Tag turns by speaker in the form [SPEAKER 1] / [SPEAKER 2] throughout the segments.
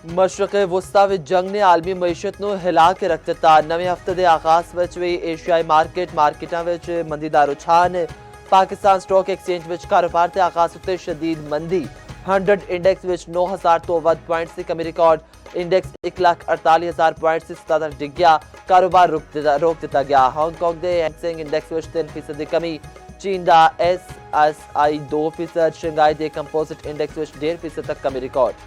[SPEAKER 1] मशरक़ वस्ता विच जंग ने आलमी मईशत नूं हिला के रख दिता। नवे हफ्ते के आगाज़ विच भी एशियाई मार्केटां विच मंदी दा रुझान। पाकिस्तान स्टॉक एक्सचेंज विच कारोबार के आगाज़ उत्ते शदीद मंदी। 100 इंडेक्स विच 9000 तो वध पॉइंट्स की कमी रिकॉर्ड। इंडेक्स 1,48,000 पॉइंट्स से सतह डिग गया। कारोबार रोक दिता गया। हांगकांग के हैंग इंडेक्स विच 3% की कमी। चीन का SSI 2%। शंघाई के कंपोजिट इंडेक्स विच 1.5% तक कमी रिकॉर्ड।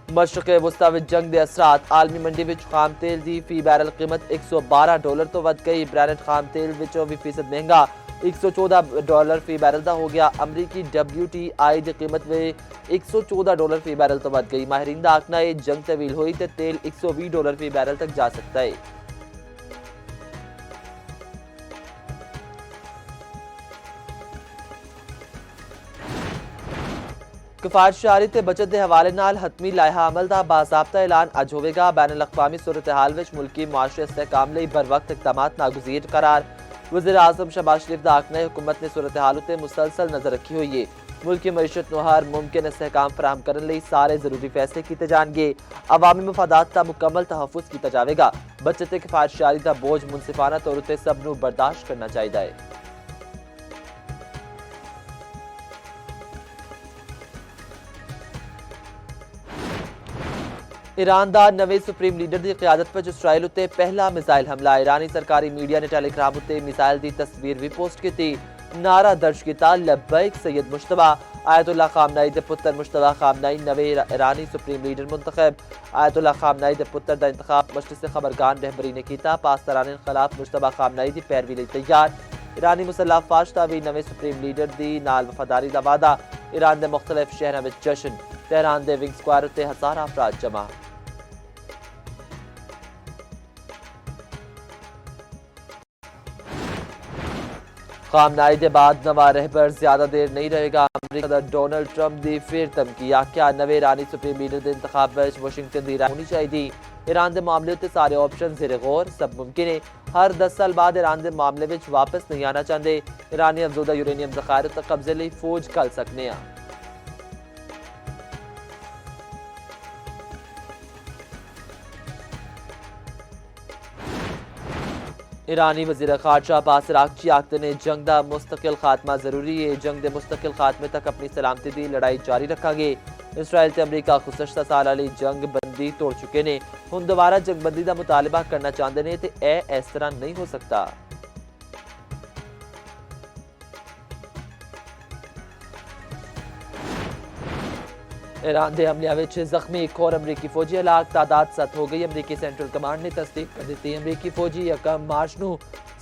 [SPEAKER 1] मशरक़ वस्ता विच जंग के असरात। आलमी मंडी विच खाम तेल की फी बैरल कीमत $112 तो वध गई। ब्रेंट खाम तेल 24% महंगा $114 फी बैरल का हो गया। अमरीकी WTI की कीमत में $114 फी बैरल तो वध गई। माहरीन का आखना है जंग तवील हुई तो तेल $120 फी बैरल तक जा सकता है। किफायत शहरी ते बचत के हवाले नाल हतमी लाइहा अमल का बाज़ाब्ता ऐलान अज होगा। बैन अल-अक़वामी सूरत हाल विच मुल्की मुआशरे इस्तेहकाम लई बर वक्त इक़दामात नागुज़ीर करार। वज़ीर आज़म शहबाज शरीफ का आखना है हुकूमत ने सूरत हाल उत्ते मुसलसल नज़र रखी हुई है। मुल्की मईशत नूं हर मुमकिन इस्तेहकाम फराहम करने लई सारे जरूरी फैसले किए जाएंगे। अवामी मफादात का मुकम्मल तहफ़्फ़ुज़ किया जाएगा। बचत ते किफायत शहरी का बोझ मुनसिफाना तौर उत्ते सब नूं बर्दाश्त करना चाहिए है। ईरान का नवे सुप्रीम लीडर की क़यादत पर इसराइल उत्ते पहला मिसाइल हमला। ईरानी सरकारी मीडिया ने टेलीग्राम उत्ते मिसाइल की तस्वीर भी पोस्ट की थी। नारा दर्ज किया लब्बैक सैयद मुश्तबा। आयतुल्लाह खामनाई के पुत्र मुश्तबा खामनाई नवे ईरानी सुप्रीम लीडर मुंतखब। आयतुल्लाह खामनाई के पुत्र का इंतखाब मजलिस खबरगान रहबरी ने किया। पासदारान खिलाफ मुश्तबा खामनाई की पैरवी लई तैयार। ईरानी मुसल्लह अफवाज का भी नवे सुप्रीम लीडर की नाल वफादारी का वादा। ईरान के मुख्तलिफ शहरों में जश्न। तेहरान के विंग स्क्वायर उत्ते हज़ारां अफराद जमा। खामनाई के बाद नवा रहबर ज्यादा देर नहीं रहेगा। अमरीका सदर डोनाल्ड ट्रंप की फिर धमकी। आख्या नवे ईरानी सुप्रीम लीडर के इंतखाब में वाशिंगटन की राय होनी चाहिए। ईरान के मामले उत्ते सारे ऑप्शन ज़ेरे गौर। सब मुमकिन है। हर 10 साल बाद ईरान के मामले में वापस नहीं आना चाहते। ईरानी अफजोदा यूरेनियम ज़खायर तक कब्जे लिए फौज कल सकने हैं। ईरानी वज़ीर ख़ारजा अब्बास अराग़ची आखते ने जंग का मुस्तकिल खात्मा जरूरी है। जंग के मुस्तकिल खात्मे तक अपनी सलामती की लड़ाई जारी रखांगे। इसराइल ते अमरीका गुज़श्ता साल वाली जंग बंदी तोड़ चुके ने। हुण दोबारा जंग बंदी का मुतालबा करना चाहते हैं तो यह इस तरह नहीं हो सकता। ईरान के हमलियां विच जख्मी एक और अमरीकी फौजी हलाक। तादाद 7 हो गई। अमरीकी सेंट्रल कमांड ने तस्दीक कर दी। अमरीकी फौजी 1 मार्च नूं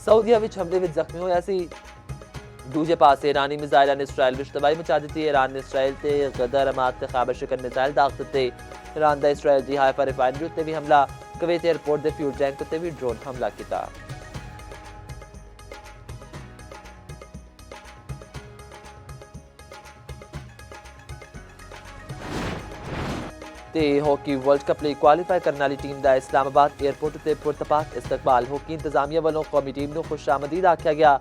[SPEAKER 1] सऊदीया विच हमले विच जख्मी होया सी। दूजे पास ईरानी मिसाइल ने इसराइल विच तबाही मचा दी। ईरान ने इसराइल ते गदर अमात ते ख़ैबर शिकन मिसाइल दाग दिते। ईरान का इसराइल की हाइफा रिफाइनरी उत्ते भी हमला। कुवैत एयरपोर्ट के फ्यूल टैंक उत्ते भी ड्रोन हमला किया। हॉकी वर्ल्ड कप लिए क्वालीफाई करने वाली टीम का इस्लामाबाद एयरपोर्ट उत्ते पुरतपाक इस्तकबाल। हॉकी इंतजामिया वालों कौमी टीम को खुशामदीद आख्या गया।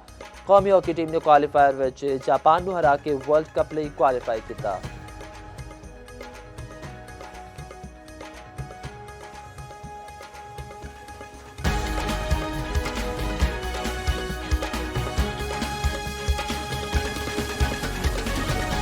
[SPEAKER 1] कौमी हॉकी टीम ने क्वालीफायर विच जापान को हरा के वर्ल्ड कप लिए क्वालीफाई किया।